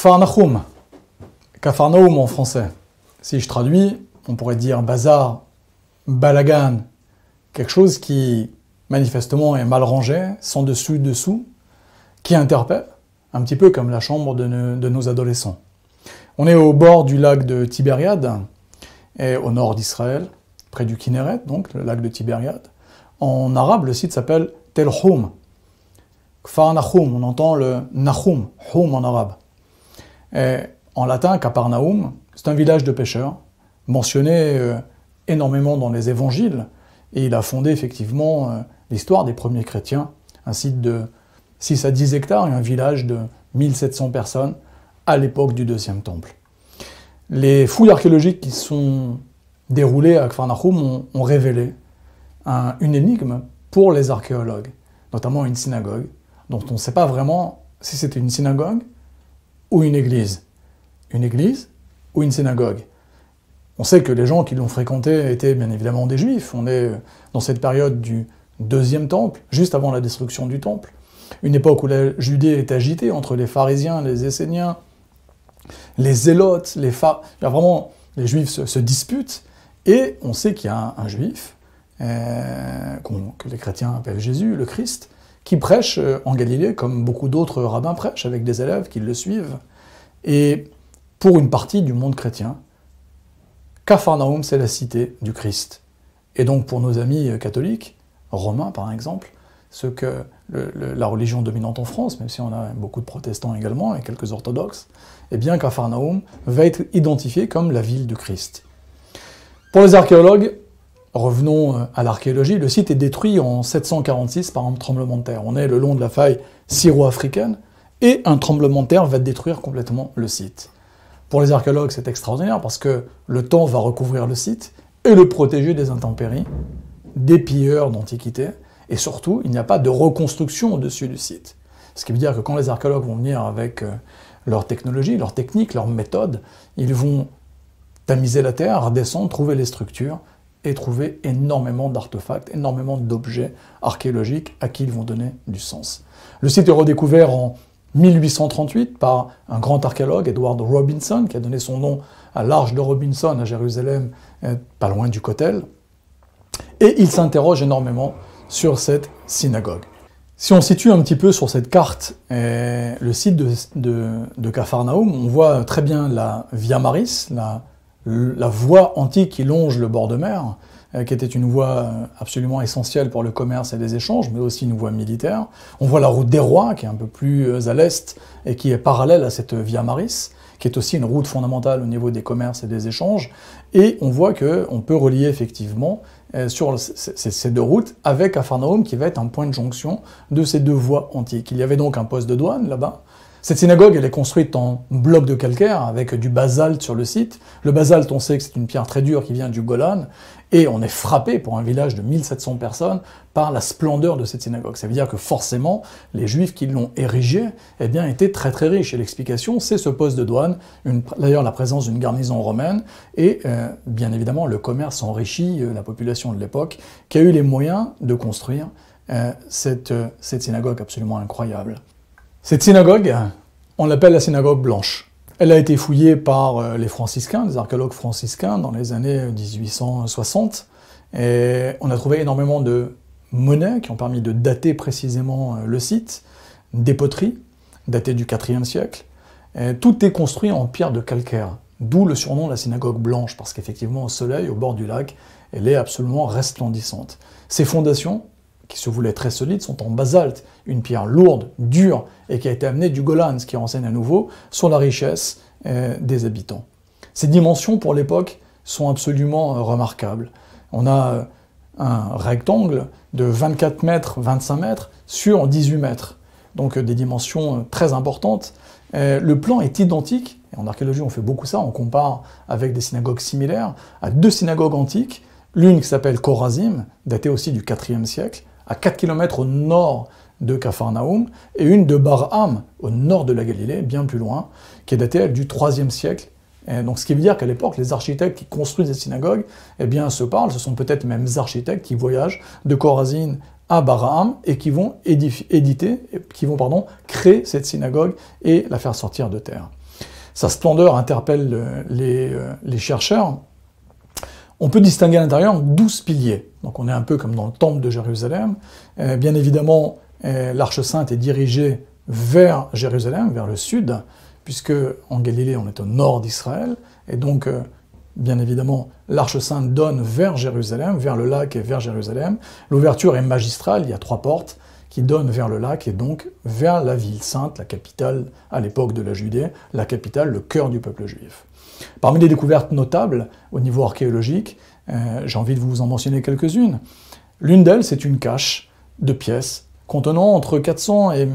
Kfar-Nahum, Capharnaüm en français. Si je traduis, on pourrait dire bazar, balagan, quelque chose qui manifestement est mal rangé, sans dessus-dessous, qui interpelle, un petit peu comme la chambre de nos adolescents. On est au bord du lac de Tibériade, et au nord d'Israël, près du Kinneret, donc le lac de Tibériade. En arabe, le site s'appelle Tel Houm. Kfar-Nahum, on entend le Nahum, Houm en arabe. Et en latin, Capernaum, c'est un village de pêcheurs, mentionné énormément dans les évangiles, et il a fondé effectivement l'histoire des premiers chrétiens, un site de 6 à 10 hectares et un village de 1700 personnes à l'époque du Deuxième Temple. Les fouilles archéologiques qui sont déroulées à Kfar-Nahum ont révélé une énigme pour les archéologues, notamment une synagogue, dont on ne sait pas vraiment si c'était une synagogue ou une église. Une église ou une synagogue. On sait que les gens qui l'ont fréquenté étaient bien évidemment des juifs. On est dans cette période du Deuxième Temple, juste avant la destruction du Temple. Une époque où la Judée est agitée entre les pharisiens, les esséniens, les zélotes, vraiment, les juifs se disputent. Et on sait qu'il y a un juif, que les chrétiens appellent Jésus, le Christ, qui prêche en Galilée, comme beaucoup d'autres rabbins prêchent, avec des élèves qui le suivent. Et pour une partie du monde chrétien, Capharnaüm, c'est la cité du Christ. Et donc pour nos amis catholiques, romains par exemple, ceux que la religion dominante en France, même si on a beaucoup de protestants également et quelques orthodoxes, eh bien Capharnaüm va être identifié comme la ville du Christ. Pour les archéologues, revenons à l'archéologie, le site est détruit en 746 par un tremblement de terre. On est le long de la faille syro-africaine, et un tremblement de terre va détruire complètement le site. Pour les archéologues, c'est extraordinaire parce que le temps va recouvrir le site et le protéger des intempéries, des pilleurs d'antiquité, et surtout, il n'y a pas de reconstruction au-dessus du site. Ce qui veut dire que quand les archéologues vont venir avec leur technologie, leur technique, leur méthode, ils vont tamiser la terre, redescendre, trouver les structures, et trouver énormément d'artefacts, énormément d'objets archéologiques à qui ils vont donner du sens. Le site est redécouvert en 1838 par un grand archéologue, Edward Robinson, qui a donné son nom à l'Arche de Robinson à Jérusalem, pas loin du Kotel, et il s'interroge énormément sur cette synagogue. Si on situe un petit peu sur cette carte le site de Capharnaüm, on voit très bien la Via Maris, la voie antique qui longe le bord de mer, qui était une voie absolument essentielle pour le commerce et les échanges, mais aussi une voie militaire. On voit la route des rois, qui est un peu plus à l'est, et qui est parallèle à cette Via Maris, qui est aussi une route fondamentale au niveau des commerces et des échanges, et on voit qu'on peut relier effectivement sur ces deux routes avec Capharnaüm, qui va être un point de jonction de ces deux voies antiques. Il y avait donc un poste de douane là-bas. Cette synagogue, elle est construite en bloc de calcaire, avec du basalte sur le site. Le basalte, on sait que c'est une pierre très dure qui vient du Golan, et on est frappé, pour un village de 1700 personnes, par la splendeur de cette synagogue. Ça veut dire que forcément, les Juifs qui l'ont érigée, eh bien, étaient très très riches. Et l'explication, c'est ce poste de douane, d'ailleurs la présence d'une garnison romaine, et bien évidemment, le commerce enrichit la population de l'époque, qui a eu les moyens de construire cette synagogue absolument incroyable. Cette synagogue, on l'appelle la synagogue blanche. Elle a été fouillée par les franciscains, les archéologues franciscains, dans les années 1860. Et on a trouvé énormément de monnaies qui ont permis de dater précisément le site, des poteries, datées du IVe siècle. Et tout est construit en pierre de calcaire, d'où le surnom de la synagogue blanche, parce qu'effectivement, au soleil, au bord du lac, elle est absolument resplendissante. Ces fondations, qui se voulaient très solides, sont en basalte, une pierre lourde, dure, et qui a été amenée du Golan, ce qui renseigne à nouveau sur la richesse des habitants. Ces dimensions, pour l'époque, sont absolument remarquables. On a un rectangle de 24 mètres, 25 mètres, sur 18 mètres, donc des dimensions très importantes. Le plan est identique, et en archéologie on fait beaucoup ça, on compare avec des synagogues similaires, à deux synagogues antiques, l'une qui s'appelle Chorazim, datée aussi du IVe siècle, à 4 km au nord de Capharnaüm, et une de Bar-Am, au nord de la Galilée, bien plus loin, qui est datée, elle, du IIIe siècle. Et donc, ce qui veut dire qu'à l'époque, les architectes qui construisent des synagogues, eh bien, se parlent, ce sont peut-être même des architectes qui voyagent de Chorazin à Bar-Am et qui vont créer cette synagogue et la faire sortir de terre. sa splendeur interpelle les chercheurs. On peut distinguer à l'intérieur 12 piliers. Donc on est un peu comme dans le temple de Jérusalem. Bien évidemment, l'Arche Sainte est dirigée vers Jérusalem, vers le sud, puisque en Galilée, on est au nord d'Israël. Et donc, bien évidemment, l'Arche Sainte donne vers Jérusalem, vers le lac et vers Jérusalem. L'ouverture est magistrale, il y a 3 portes qui donnent vers le lac et donc vers la ville sainte, la capitale à l'époque de la Judée, la capitale, le cœur du peuple juif. Parmi les découvertes notables au niveau archéologique, j'ai envie de vous en mentionner quelques-unes. L'une d'elles, c'est une cache de pièces contenant entre 400 et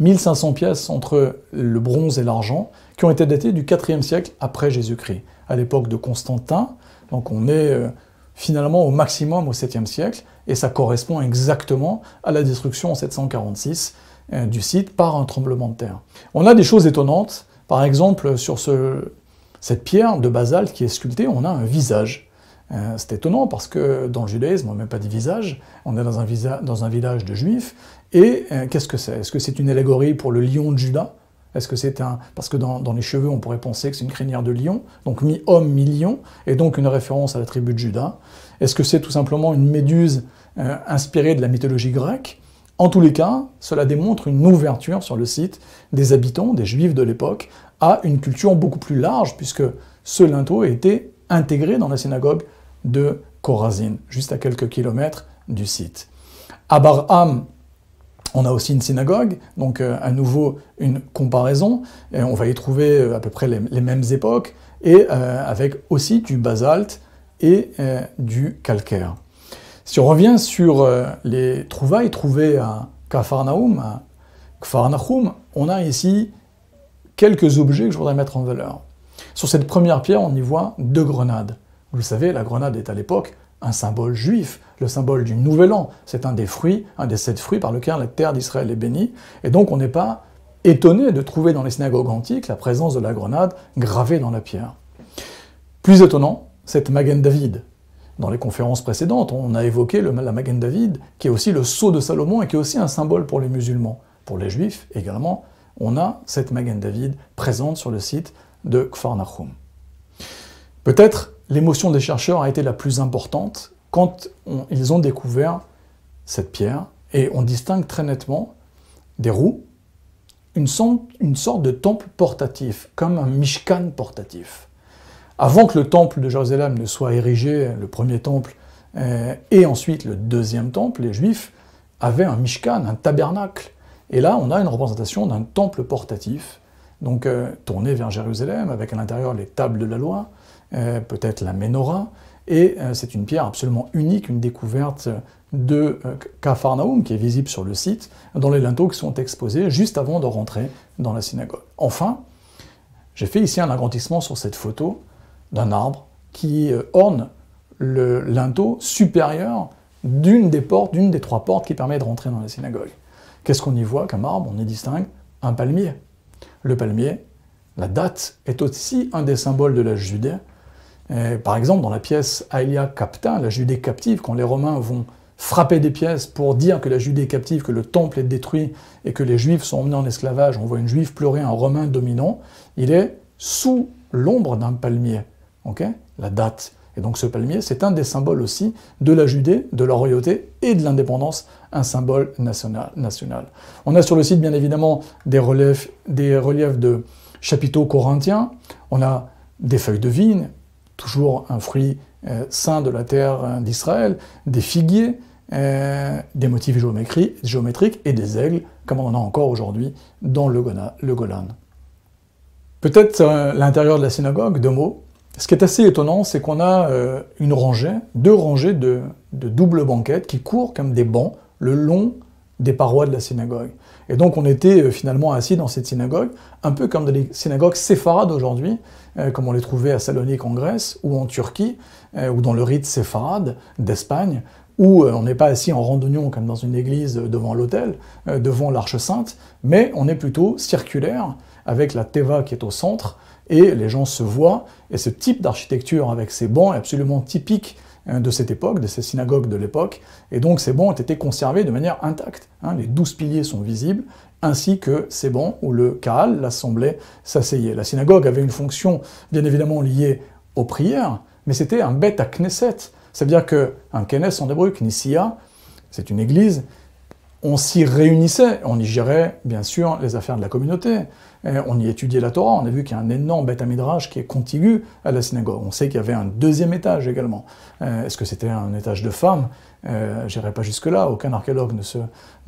1500 pièces entre le bronze et l'argent, qui ont été datées du IVe siècle après Jésus-Christ, à l'époque de Constantin. Donc on est finalement au maximum au 7e siècle, et ça correspond exactement à la destruction en 746 du site par un tremblement de terre. On a des choses étonnantes, par exemple sur cette pierre de basalte qui est sculptée, on a un visage. C'est étonnant parce que dans le judaïsme, on n'a même pas de visage, on est dans un village de juifs, et qu'est-ce que c'est? Est-ce que c'est une allégorie pour le lion de Juda? Est-ce que c'est un... Parce que dans les cheveux, on pourrait penser que c'est une crinière de lion, donc mi-homme, mi-lion, et donc une référence à la tribu de Juda. Est-ce que c'est tout simplement une méduse inspirée de la mythologie grecque? En tous les cas, cela démontre une ouverture sur le site des habitants, des juifs de l'époque, à une culture beaucoup plus large, puisque ce linteau a été intégré dans la synagogue de Chorazin, juste à quelques kilomètres du site. À Barham, on a aussi une synagogue, donc à nouveau une comparaison, et on va y trouver à peu près les mêmes époques, et avec aussi du basalte et du calcaire. Si on revient sur les trouvailles trouvées à Kfar Nahum, on a ici quelques objets que je voudrais mettre en valeur. Sur cette première pierre, on y voit 2 grenades. Vous le savez, la grenade est à l'époque un symbole juif, le symbole du Nouvel An. C'est un des fruits, un des 7 fruits par lesquels la terre d'Israël est bénie. Et donc on n'est pas étonné de trouver dans les synagogues antiques la présence de la grenade gravée dans la pierre. Plus étonnant, cette Magen David. Dans les conférences précédentes, on a évoqué la Magen David, qui est aussi le sceau de Salomon et qui est aussi un symbole pour les musulmans. Pour les juifs également, on a cette Magen David présente sur le site de Kfar Nahum. Peut-être l'émotion des chercheurs a été la plus importante quand ils ont découvert cette pierre, et on distingue très nettement des roues, une sorte de temple portatif, comme un mishkan portatif. Avant que le temple de Jérusalem ne soit érigé, le premier temple, et ensuite le deuxième temple, les Juifs avaient un mishkan, un tabernacle. Et là, on a une représentation d'un temple portatif, donc tourné vers Jérusalem, avec à l'intérieur les tables de la loi, peut-être la menorah, et c'est une pierre absolument unique, une découverte de Kfar Nahum, qui est visible sur le site, dans les linteaux qui sont exposés juste avant de rentrer dans la synagogue. Enfin, j'ai fait ici un agrandissement sur cette photo d'un arbre qui orne le linteau supérieur d'une des 3 portes qui permet de rentrer dans la synagogue. Qu'est-ce qu'on y voit comme arbre? On y distingue un palmier. Le palmier, la date, est aussi un des symboles de la Judée. Par exemple, dans la pièce Aelia Capta, la Judée captive, quand les Romains vont frapper des pièces pour dire que la Judée est captive, que le temple est détruit et que les Juifs sont emmenés en esclavage, on voit une Juive pleurer un Romain dominant, il est sous l'ombre d'un palmier. Okay, la date. Et donc ce palmier, c'est un des symboles aussi de la Judée, de la royauté et de l'indépendance, un symbole national. On a sur le site, bien évidemment, des reliefs de chapiteaux corinthiens, on a des feuilles de vigne, toujours un fruit saint de la terre d'Israël, des figuiers, des motifs géométriques et des aigles, comme on en a encore aujourd'hui dans le Golan. Peut-être l'intérieur de la synagogue, 2 mots. Ce qui est assez étonnant, c'est qu'on a deux rangées de doubles banquettes qui courent comme des bancs le long des parois de la synagogue. Et donc on était finalement assis dans cette synagogue, un peu comme dans les synagogues séfarades aujourd'hui, comme on les trouvait à Salonique en Grèce, ou en Turquie, ou dans le rite séfarade d'Espagne, où on n'est pas assis en randonnion comme dans une église devant l'autel, devant l'Arche Sainte, mais on est plutôt circulaire, avec la teva qui est au centre, et les gens se voient, et ce type d'architecture avec ces bancs est absolument typique de cette époque, de ces synagogues de l'époque, et donc ces bancs ont été conservés de manière intacte. Les 12 piliers sont visibles, ainsi que ces bancs où le Kahal, l'assemblée, s'asseyait. La synagogue avait une fonction bien évidemment liée aux prières, mais c'était un bet à Knesset. C'est-à-dire qu'un Knesset en hébreu, Knessia, c'est une église, on s'y réunissait, on y gérait bien sûr les affaires de la communauté, on y étudiait la Torah, on a vu qu'il y a un énorme Beth Midrash qui est contigu à la synagogue. On sait qu'il y avait un deuxième étage également. Est-ce que c'était un étage de femmes? J'irai pas jusque-là, aucun archéologue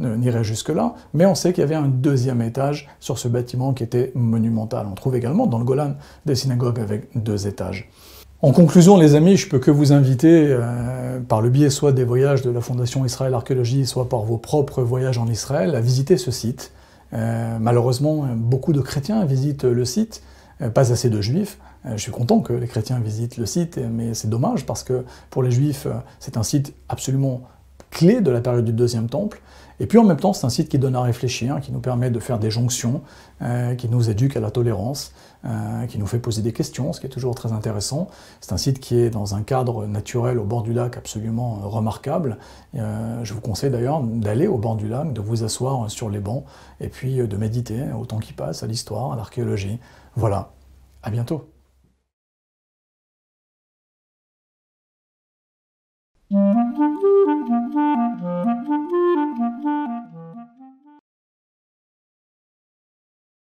n'irait jusque-là, mais on sait qu'il y avait un deuxième étage sur ce bâtiment qui était monumental. On trouve également dans le Golan des synagogues avec 2 étages. En conclusion, les amis, je peux que vous inviter, par le biais soit des voyages de la Fondation Israël Archéologie, soit par vos propres voyages en Israël, à visiter ce site. Malheureusement, beaucoup de chrétiens visitent le site, pas assez de juifs. Je suis content que les chrétiens visitent le site, mais c'est dommage parce que pour les juifs, c'est un site absolument clé de la période du Deuxième Temple. Et puis en même temps, c'est un site qui donne à réfléchir, qui nous permet de faire des jonctions, qui nous éduque à la tolérance, qui nous fait poser des questions, ce qui est toujours très intéressant. C'est un site qui est dans un cadre naturel au bord du lac absolument remarquable. Je vous conseille d'ailleurs d'aller au bord du lac, de vous asseoir sur les bancs, et puis de méditer au temps qui passe, à l'histoire, à l'archéologie. Voilà, à bientôt.